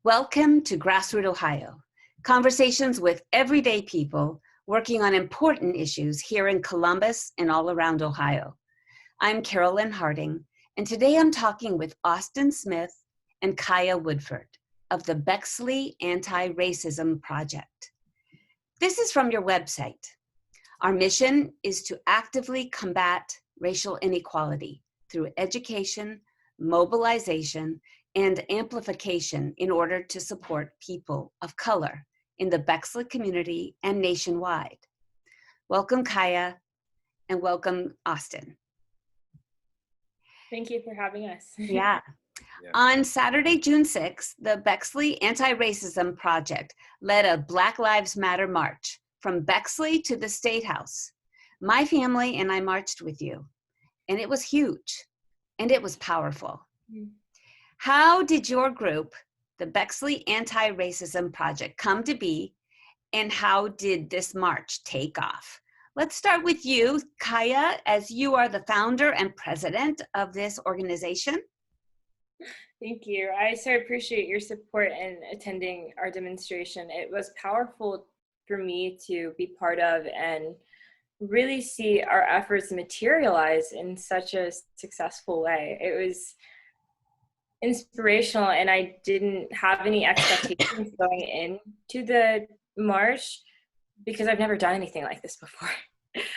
Welcome to Grassroot Ohio, conversations with everyday people working on important issues here in Columbus and all around Ohio. I'm Carolyn Harding, and today I'm talking with Austin Smith and Kaia Woodford of the Bexley AntiRacism Project. This is from your website. Our mission is to actively combat racial inequality through education, mobilization, and amplification in order to support people of color in the Bexley community and nationwide. Welcome, Kaia, and welcome, Austin. Thank you for having us. Yeah. On Saturday, June 6th, the Bexley Anti-Racism Project led a Black Lives Matter march from Bexley to the State House. My family and I marched with you, and it was huge, and it was powerful. How did your group, the Bexley Anti-Racism Project, come to be, and how did this march take off? Let's start with you, Kaia, as you are the founder and president of this organization. Thank you. I so appreciate your support in attending our demonstration. It was powerful for me to be part of and really see our efforts materialize in such a successful way. It was inspirational, and I didn't have any expectations going into the march because I've never done anything like this before.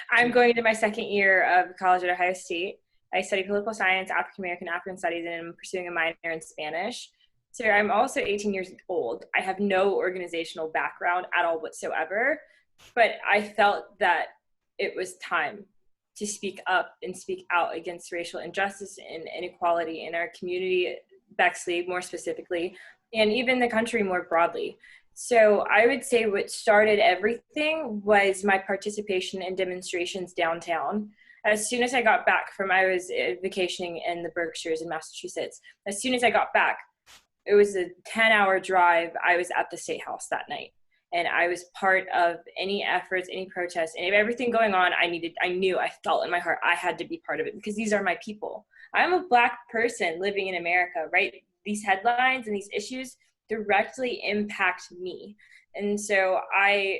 I'm going into my second year of college at Ohio State. I study political science, African American, African studies, and I'm pursuing a minor in Spanish. So I'm also 18 years old. I have no organizational background at all whatsoever, but I felt that it was time to speak up and speak out against racial injustice and inequality in our community, Bexley more specifically, and even the country more broadly. So I would say what started everything was my participation in demonstrations downtown. As soon as I got back I was vacationing in the Berkshires in Massachusetts. As soon as I got back, it was a 10-hour drive. I was at the State House that night. And I was part of any efforts, any protests, and everything going on. I felt in my heart, I had to be part of it because these are my people. I'm a Black person living in America, right? These headlines and these issues directly impact me. And so I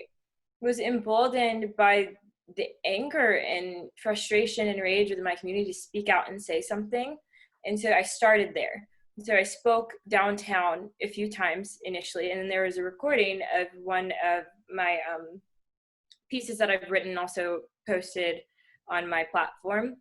was emboldened by the anger and frustration and rage within my community to speak out and say something. And so I started there. So I spoke downtown a few times initially, and then there was a recording of one of my pieces that I've written, also posted on my platform.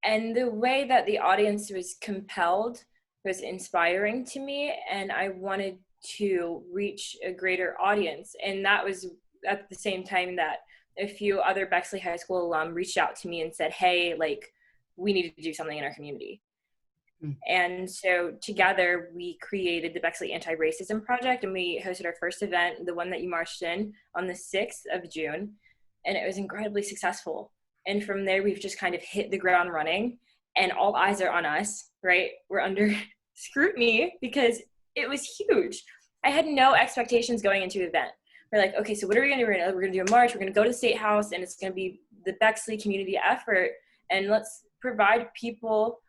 And the way that the audience was compelled was inspiring to me, and I wanted to reach a greater audience. And that was at the same time that a few other Bexley High School alum reached out to me and said, hey, we need to do something in our community. And so together we created the Bexley Anti-Racism Project, and we hosted our first event, the one that you marched in, on the 6th of June, and it was incredibly successful. And from there, we've just kind of hit the ground running, and all eyes are on us, right? We're under scrutiny because it was huge. I had no expectations going into the event. We're like, okay, so what are we gonna do? We're gonna do a march, we're gonna go to the State House, and it's gonna be the Bexley community effort, and let's provide people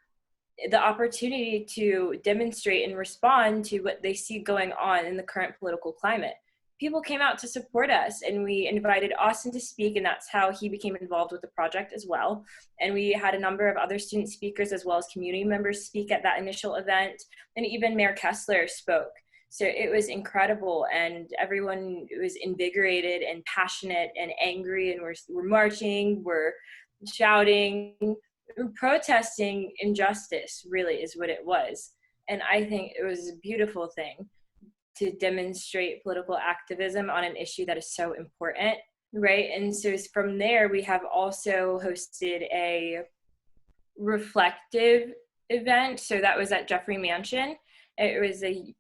the opportunity to demonstrate and respond to what they see going on in the current political climate. People came out to support us, and we invited Austin to speak, and that's how he became involved with the project as well. And we had a number of other student speakers as well as community members speak at that initial event, and even Mayor Kessler spoke. So it was incredible, and everyone was invigorated and passionate and angry, and we're marching, we're shouting, protesting injustice, really is what it was. And I think it was a beautiful thing to demonstrate political activism on an issue that is so important, right? And so from there, we have also hosted a reflective event. So that was at Jeffrey Mansion. It was a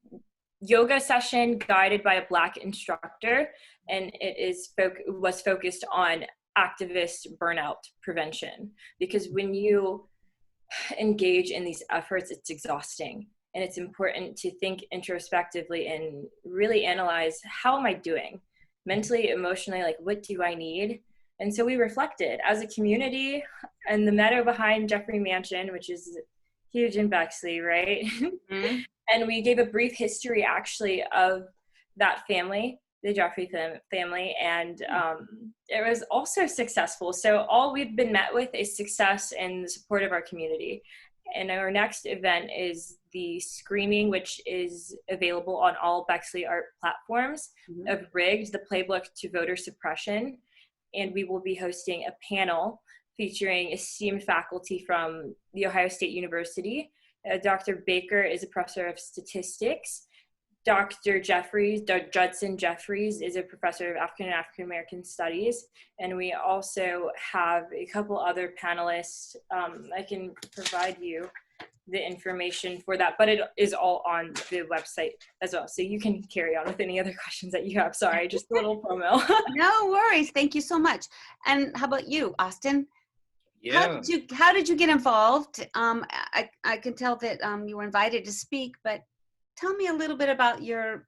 yoga session guided by a Black instructor, and it was focused on activist burnout prevention, because when you engage in these efforts, it's exhausting, and it's important to think introspectively and really analyze, how am I doing mentally, emotionally, what do I need? And so we reflected as a community in the meadow behind Jeffrey Mansion, which is huge in Bexley, right? Mm-hmm. And we gave a brief history actually of that family, the Jeffrey family, and it was also successful. So all we've been met with is success and the support of our community. And our next event is the screening, which is available on all BexleyARP platforms, of Rigged, the Playbook to Voter Suppression. And we will be hosting a panel featuring esteemed faculty from The Ohio State University. Dr. Baker is a professor of statistics. Dr. Judson Jeffries is a professor of African and African American studies. And we also have a couple other panelists. I can provide you the information for that, but it is all on the website as well. So you can carry on with any other questions that you have. Sorry, just a little promo. No worries. Thank you so much. And how about you, Austin? Yeah. How did you get involved? I can tell that you were invited to speak, but tell me a little bit about your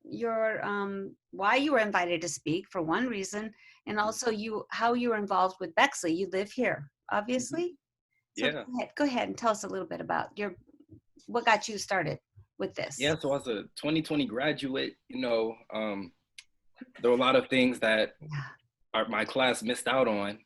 why you were invited to speak, for one reason, and also how you were involved with Bexley. You live here, obviously. So Yeah. go ahead and tell us a little bit about what got you started with this. Yeah. So as a 2020 graduate, there were a lot of things that my class missed out on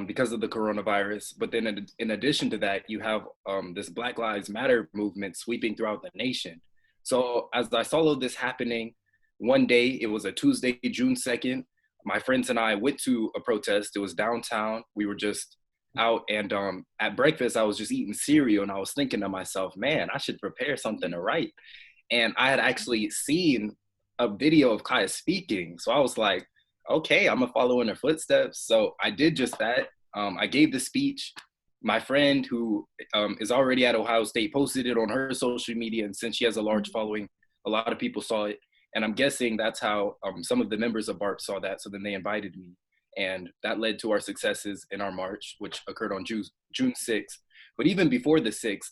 because of the coronavirus. But then in addition to that, you have this Black Lives Matter movement sweeping throughout the nation. So as I saw all this happening, one day, it was a Tuesday, June 2nd, my friends and I went to a protest. It was downtown. We were just out, and at breakfast, I was just eating cereal, and I was thinking to myself, man, I should prepare something to write. And I had actually seen a video of Kaia speaking. So I was like, okay, I'm gonna follow in her footsteps. So I did just that. I gave the speech. My friend who is already at Ohio State posted it on her social media, and since she has a large following, a lot of people saw it. And I'm guessing that's how some of the members of ARP saw that, so then they invited me. And that led to our successes in our march, which occurred on June 6th. But even before the 6th,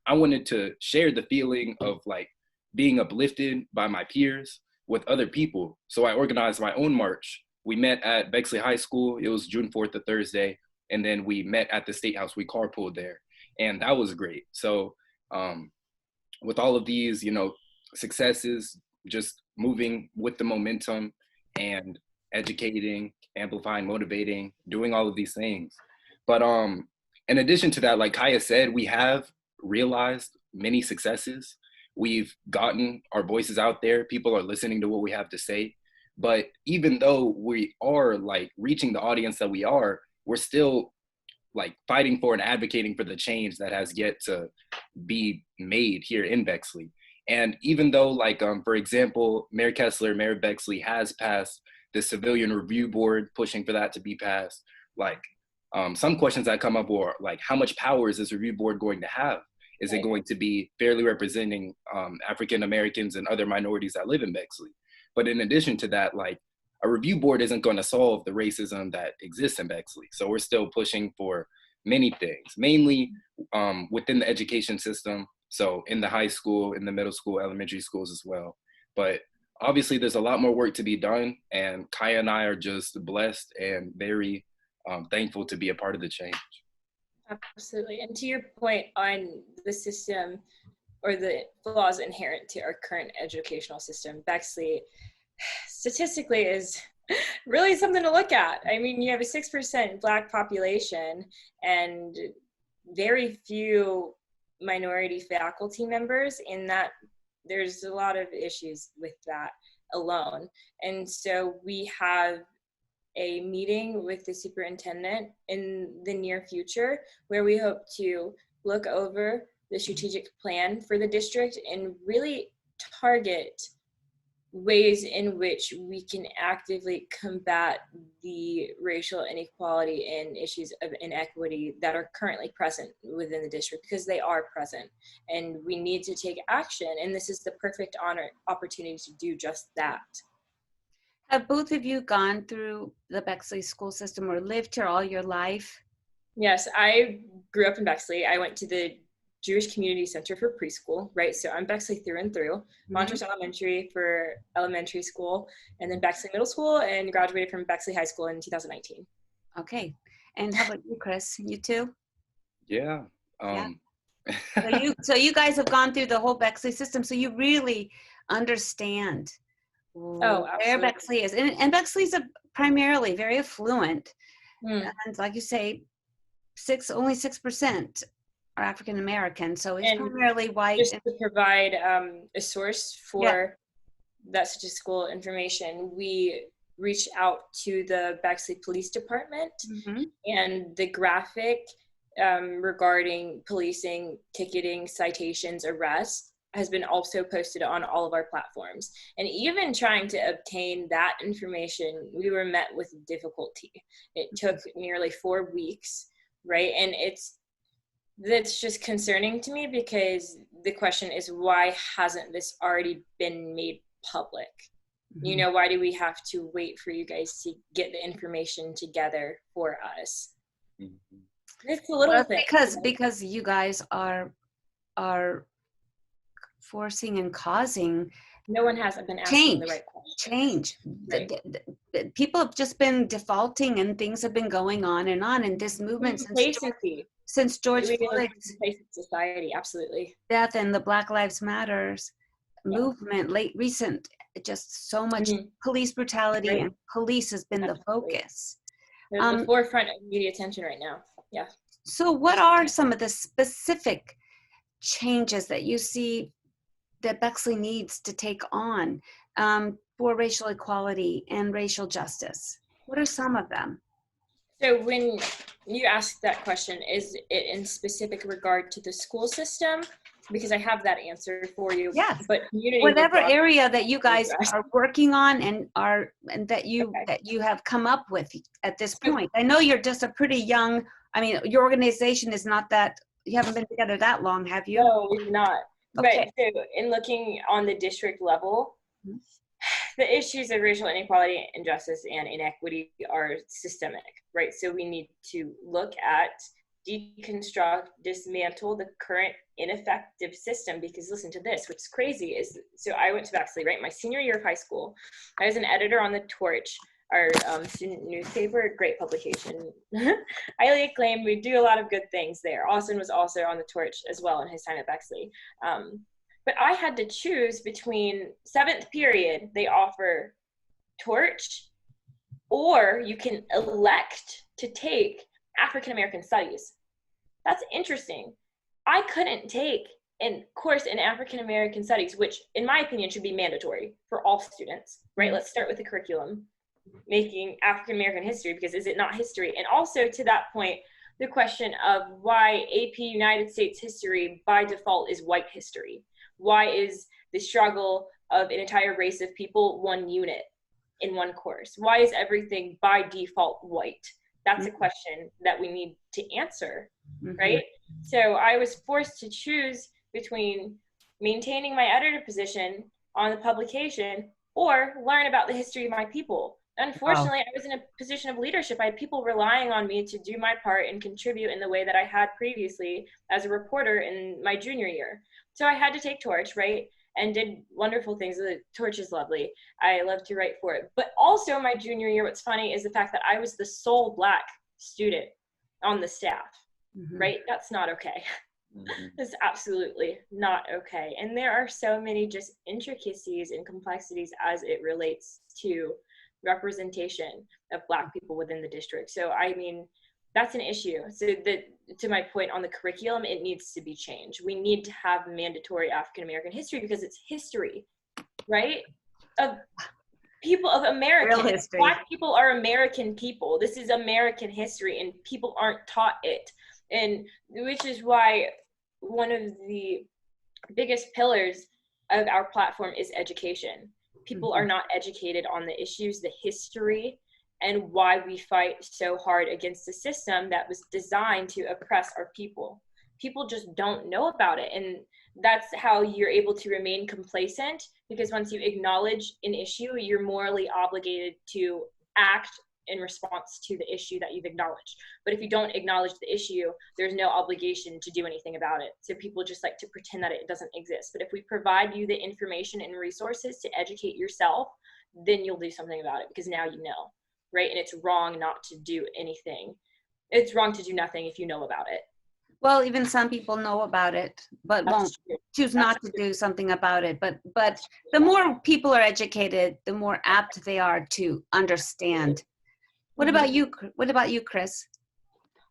I wanted to share the feeling of like being uplifted by my peers with other people. So I organized my own march. We met at Bexley High School. It was June 4th, a Thursday. And then we met at the State House. We carpooled there. And that was great. So with all of these, successes, just moving with the momentum and educating, amplifying, motivating, doing all of these things. But in addition to that, like Kaia said, we have realized many successes. We've gotten our voices out there. People are listening to what we have to say. But even though we are like reaching the audience that we are, we're still like fighting for and advocating for the change that has yet to be made here in Bexley. And even though like, for example, Mayor Kessler, Mayor Bexley has passed the Civilian Review Board, pushing for that to be passed, like some questions that come up are like, how much power is this review board going to have? Is it going to be fairly representing African Americans and other minorities that live in Bexley? But in addition to that, like a review board isn't going to solve the racism that exists in Bexley. So we're still pushing for many things, mainly within the education system. So in the high school, in the middle school, elementary schools as well. But obviously there's a lot more work to be done, and Kaia and I are just blessed and very thankful to be a part of the change. Absolutely. And to your point on the system or the flaws inherent to our current educational system, Bexley statistically is really something to look at. I mean, you have a 6% Black population and very few minority faculty members, in that there's a lot of issues with that alone. And so we have a meeting with the superintendent in the near future where we hope to look over the strategic plan for the district and really target ways in which we can actively combat the racial inequality and issues of inequity that are currently present within the district, because they are present and we need to take action. And this is the perfect opportunity to do just that. Have both of you gone through the Bexley school system or lived here all your life? Yes, I grew up in Bexley. I went to the Jewish Community Center for preschool, right? So I'm Bexley through and through. Montrose Elementary for elementary school, and then Bexley Middle School, and graduated from Bexley High School in 2019. Okay. And how about you, Chris? You too? Yeah. So you guys have gone through the whole Bexley system, so you really understand Oh, where absolutely. Bexley is. And Bexley's primarily very affluent. Mm. And like you say, only 6% are African American, so it's And primarily white. just to provide a source Yeah. for that statistical information, we reached out to the Bexley Police Department, and the graphic regarding policing, ticketing, citations, arrests has been also posted on all of our platforms. And even trying to obtain that information, we were met with difficulty. It took nearly 4 weeks, right? And that's just concerning to me, because the question is, why hasn't this already been made public? You know, why do we have to wait for you guys to get the information together for us? It's a little thing. Because you guys are forcing and causing. No one has been asking the right question. Change. Right. People have just been defaulting, and things have been going on, and this movement since George Floyd's society, absolutely. death and the Black Lives Matters movement, recent, just so much police brutality, and police has been the focus. They're the forefront of media attention right now. Yeah. So what are some of the specific changes that you see that Bexley needs to take on for racial equality and racial justice? What are some of them? So when you ask that question, is it in specific regard to the school system? Because I have that answer for you. Yes. But whatever area that you guys are working on and that you have come up with at this point. I know you're just a pretty young. I mean, your organization is not that. You haven't been together that long, have you? No, we've not. Okay. But so in looking on the district level, the issues of racial inequality, injustice, and inequity are systemic, right? So we need to look at, deconstruct, dismantle the current ineffective system, because listen to this, what's crazy is, so I went to Bexley, right? My senior year of high school, I was an editor on the Torch, our student newspaper, great publication, highly acclaimed. We do a lot of good things there. Austin was also on the Torch as well in his time at Bexley. But I had to choose between 7th period, they offer Torch, or you can elect to take African American Studies. That's interesting. I couldn't take a course in African American Studies, which in my opinion should be mandatory for all students, right? Let's start with the curriculum, making African American history, because is it not history? And also to that point, the question of why AP United States history by default is white history. Why is the struggle of an entire race of people one unit in one course? Why is everything by default white? That's a question that we need to answer, right? So I was forced to choose between maintaining my editor position on the publication or learn about the history of my people. Unfortunately, I was in a position of leadership. I had people relying on me to do my part and contribute in the way that I had previously as a reporter in my junior year. So I had to take Torch, right? And did wonderful things. The Torch is lovely. I love to write for it. But also my junior year, what's funny is the fact that I was the sole Black student on the staff, right? That's not okay. That's absolutely not okay. And there are so many just intricacies and complexities as it relates to representation of Black people within the district. So, I mean, that's an issue. So to my point on the curriculum, it needs to be changed. We need to have mandatory African American history, because it's history, right? Of people, of Americans. Black people are American people. This is American history, and people aren't taught it. And which is why one of the biggest pillars of our platform is education. People are not educated on the issues, the history, and why we fight so hard against the system that was designed to oppress our people. People just don't know about it. And that's how you're able to remain complacent, because once you acknowledge an issue, you're morally obligated to act in response to the issue that you've acknowledged. But if you don't acknowledge the issue, there's no obligation to do anything about it. So people just like to pretend that it doesn't exist. But if we provide you the information and resources to educate yourself, then you'll do something about it, because now you know, right? And it's wrong not to do anything. It's wrong to do nothing if you know about it. Well, even some people know about it, but won't choose not to do something about it. But the more people are educated, the more apt they are to understand. What about you? What about you, Chris?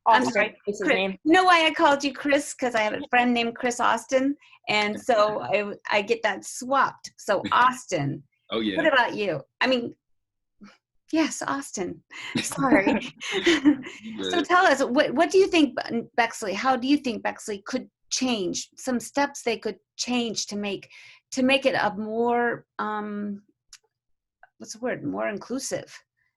I'm Austin sorry, is his Chris. name. You know why I called you Chris? Because I have a friend named Chris Austin, and so I get that swapped. So Austin. Oh yeah. What about you? I mean, yes, Austin. Sorry. So tell us, what do you think, Bexley? How do you think Bexley could change? Some steps they could change to make it a more what's the word? More inclusive.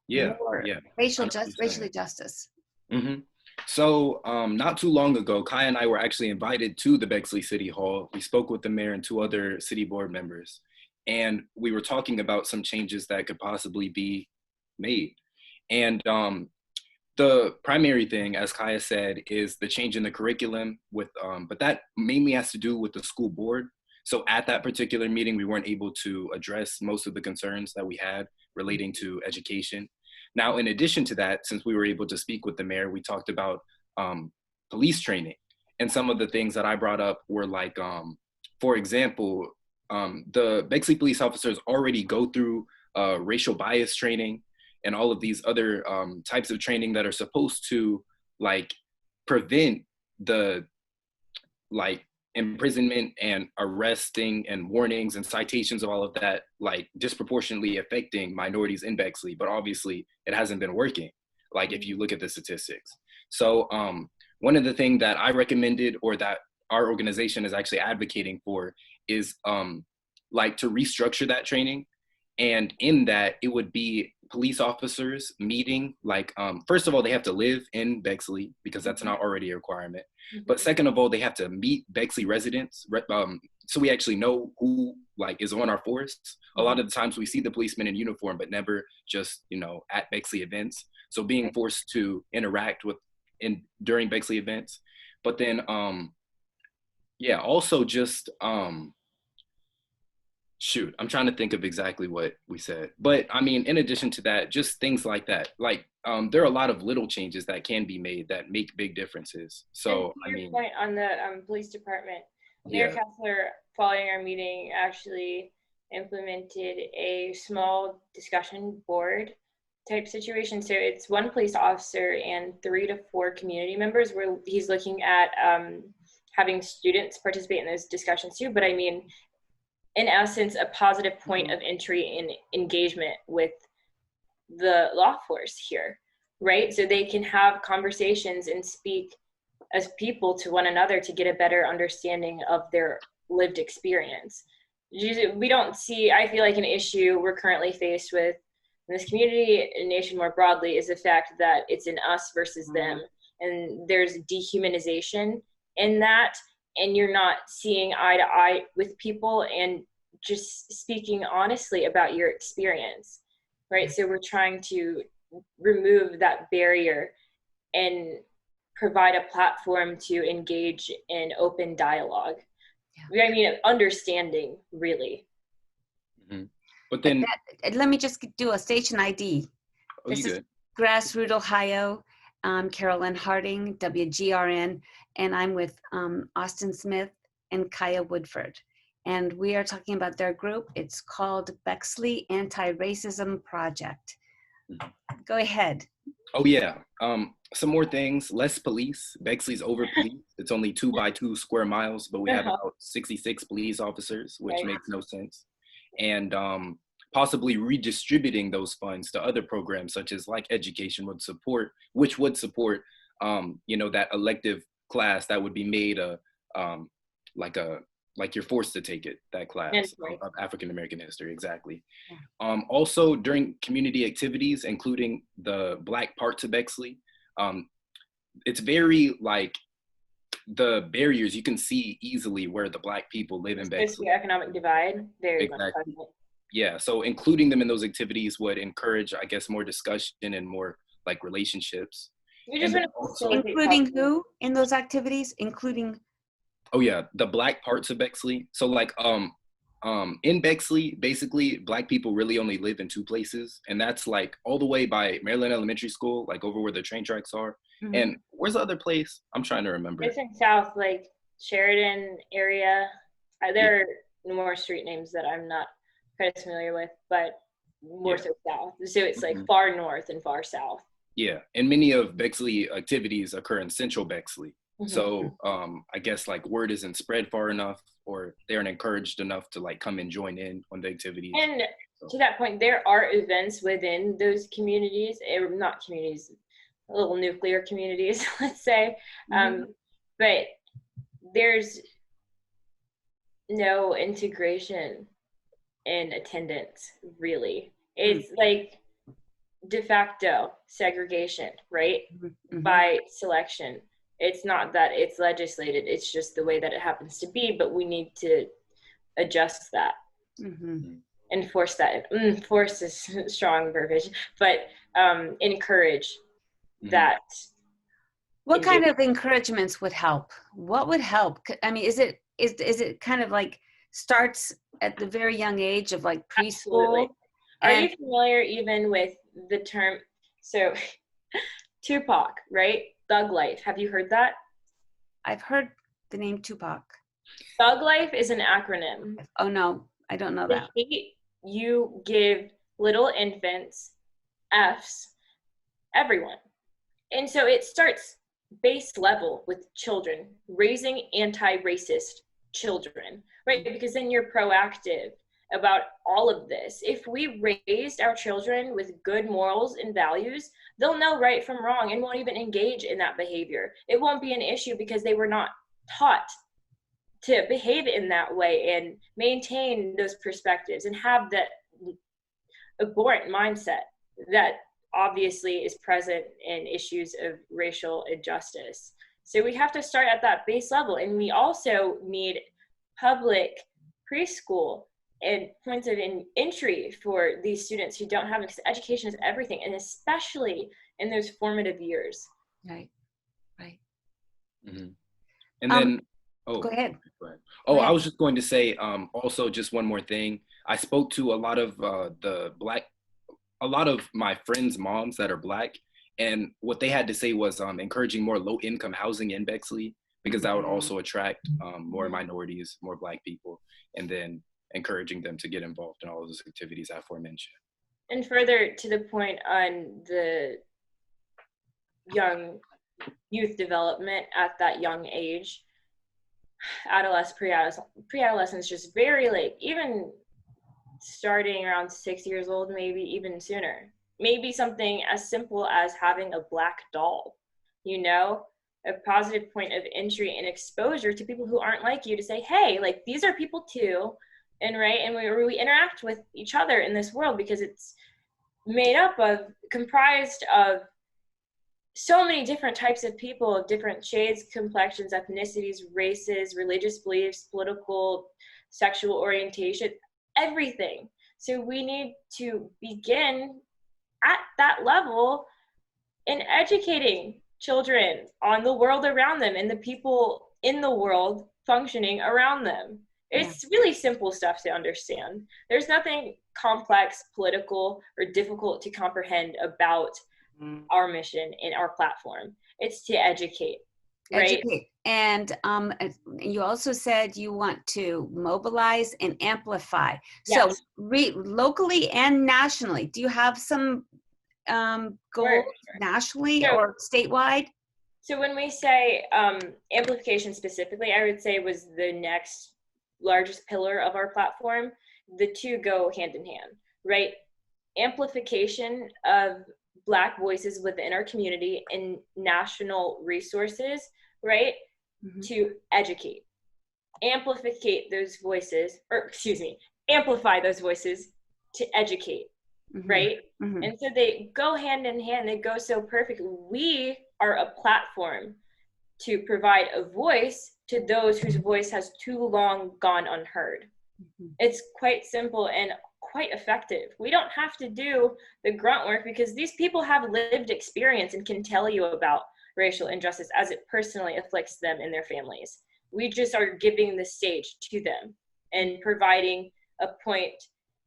Yeah. More Yeah. racially justice. Mm-hmm. So not too long ago, Kaia and I were actually invited to the Bexley City Hall. We spoke with the mayor and 2 other city board members, and we were talking about some changes that could possibly be made. And the primary thing, as Kaia said, is the change in the curriculum with, but that mainly has to do with the school board. So at that particular meeting, we weren't able to address most of the concerns that we had relating to education. Now, in addition to that, since we were able to speak with the mayor, we talked about police training. And some of the things that I brought up were like, for example, the Bexley police officers already go through racial bias training and all of these other types of training that are supposed to like prevent the like imprisonment and arresting and warnings and citations of all of that, like disproportionately affecting minorities in Bexley. But obviously it hasn't been working, like if you look at the statistics. So one of the things that I recommended, or that our organization is actually advocating for, is like to restructure that training. And in that, it would be police officers meeting, like, first of all, they have to live in Bexley because that's not already a requirement. But second of all, they have to meet Bexley residents. So we actually know who like is on our force. A lot of the times we see the policemen in uniform, but never just, you know, at Bexley events. So being forced to interact with during Bexley events. But then, yeah, also just, shoot, I'm trying to think of exactly what we said. But I mean, in addition to that, just things like that. Like, there are a lot of little changes that can be made that make big differences. So, I mean, point on the police department, Mayor Kessler, following our meeting, actually implemented a small discussion board type situation. So it's 1 police officer and 3 to 4 community members, where he's looking at having students participate in those discussions too. But I mean, in essence, a positive point of entry and engagement with the law force here, right? So they can have conversations and speak as people to one another to get a better understanding of their lived experience. We don't see, I feel like an issue we're currently faced with in this community and nation more broadly is the fact that it's an us versus them. And there's dehumanization in that, and you're not seeing eye to eye with people and just speaking honestly about your experience, right? So we're trying to remove that barrier and provide a platform to engage in open dialogue. I mean, understanding, really. But then, let me just do a station ID. This is Grassroot Ohio. Carolyn Harding, WGRN, and I'm with Austin Smith and Kaia Woodford. And we are talking about their group. It's called Bexley AntiRacism Project. Go ahead. Oh yeah, some more things. Less police. Bexley's over policed. It's only 2 by 2 square miles, but we have about 66 police officers, which makes no sense. And possibly redistributing those funds to other programs, such as like education which would support, you know, that elective class that would be made like you're forced to take it, that class of African-American history, exactly. Also during community activities, including the Black parts of Bexley, it's very like the barriers, you can see easily where the Black people live in Bexley. Socioeconomic divide, very much present. Yeah, so including them in those activities would encourage, I guess, more discussion and more like relationships. Including who in those activities? Including? Oh yeah, the Black parts of Bexley. So like in Bexley, basically, Black people really only live in two places, and that's like all the way by Maryland Elementary School, like over where the train tracks are. Mm-hmm. And where's the other place? I'm trying to remember. It's in South, like Sheridan area. There are more street names that I'm not quite familiar with, but more so south. So it's like far north and far south. Yeah, and many of Bexley activities occur in central Bexley. So I guess like word isn't spread far enough, or they aren't encouraged enough to like come and join in on the activities. And to that point, there are events within those communities, not communities, little nuclear communities, let's say, but there's no integration in attendance, really. It's like de facto segregation, right? By selection. It's not that it's legislated, it's just the way that it happens to be, but we need to adjust that. Enforce that. Force is strong verbiage, but encourage that. What kind of encouragements would help? What would help? I mean, is it kind of like starts at the very young age of like preschool? Absolutely. Are you familiar even with the term, so Tupac, right? Thug life. Have you heard that? I've heard the name Tupac. Thug life is an acronym. Oh no, I don't know that. You give little infants, F's, everyone. And so it starts base level with children, raising anti-racist children, right? Because then you're proactive about all of this. If we raised our children with good morals and values, they'll know right from wrong and won't even engage in that behavior. It won't be an issue because they were not taught to behave in that way and maintain those perspectives and have that abhorrent mindset that obviously is present in issues of racial injustice. So we have to start at that base level. And we also need public preschool and points of entry for these students who don't have, because education is everything, and especially in those formative years. Right. And then, go ahead. Oh, I was just going to say, also just one more thing. I spoke to a lot of a lot of my friends' moms that are Black, and what they had to say was encouraging more low-income housing in Bexley, because that would also attract more minorities, more Black people, and then encouraging them to get involved in all of those activities aforementioned. And further to the point on the young youth development at that young age, pre-adolescence, just very late, even starting around 6 years old, maybe even sooner. Maybe something as simple as having a Black doll, a positive point of entry and exposure to people who aren't like you, to say, hey, like, these are people too, and we interact with each other in this world, because it's comprised of so many different types of people of different shades, complexions, ethnicities, races, religious beliefs, political, sexual orientation, everything. So we need to begin at that level in educating children on the world around them and the people in the world functioning around them. It's really simple stuff to understand. There's nothing complex, political, or difficult to comprehend about our mission and our platform. It's to educate, right? Educate. And you also said you want to mobilize and amplify. Yes. So locally and nationally, do you have some goals nationally or statewide? So when we say amplification specifically, I would say was the next largest pillar of our platform. The two go hand in hand, right? Amplification of Black voices within our community and national resources, right? To educate, amplify those voices to educate, right? And so they go hand in hand, they go so perfectly. We are a platform to provide a voice to those whose voice has too long gone unheard. It's quite simple and quite effective. We don't have to do the grunt work, because these people have lived experience and can tell you about racial injustice as it personally afflicts them and their families. We just are giving the stage to them and providing a point,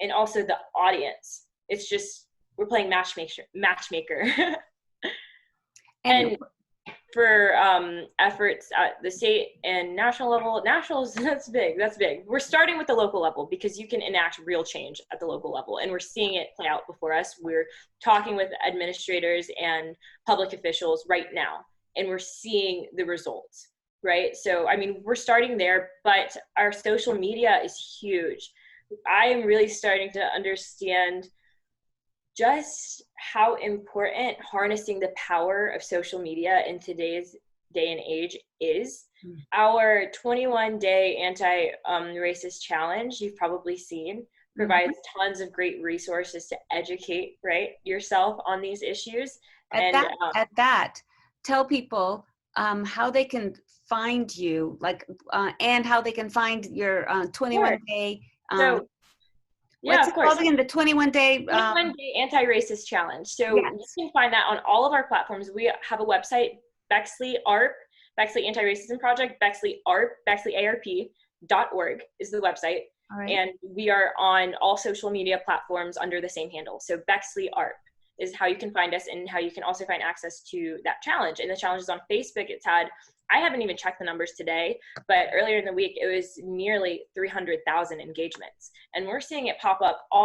and also the audience. It's just, we're playing matchmaker. And for efforts at the state and national level, nationals, that's big. We're starting with the local level because you can enact real change at the local level, and we're seeing it play out before us. We're talking with administrators and public officials right now, and we're seeing the results, right? So, I mean, we're starting there, but our social media is huge. I am really starting to understand just how important harnessing the power of social media in today's day and age is. Our 21-day anti-racist challenge, you've probably seen, provides tons of great resources to educate, right, yourself on these issues. At that, tell people how they can find you, like, and how they can find your 21-day. So, yeah, what's of it course. called again? The 21-day 21-day anti-racist challenge. So yes. You can find that on all of our platforms. We have a website, BexleyARP, Bexley Anti-Racism Project, BexleyARP, BexleyARP.org is the website. All right. And we are on all social media platforms under the same handle. So BexleyARP is how you can find us, and how you can also find access to that challenge. And the challenge is on Facebook. It's had, I haven't even checked the numbers today, but earlier in the week, it was nearly 300,000 engagements. And we're seeing it pop up all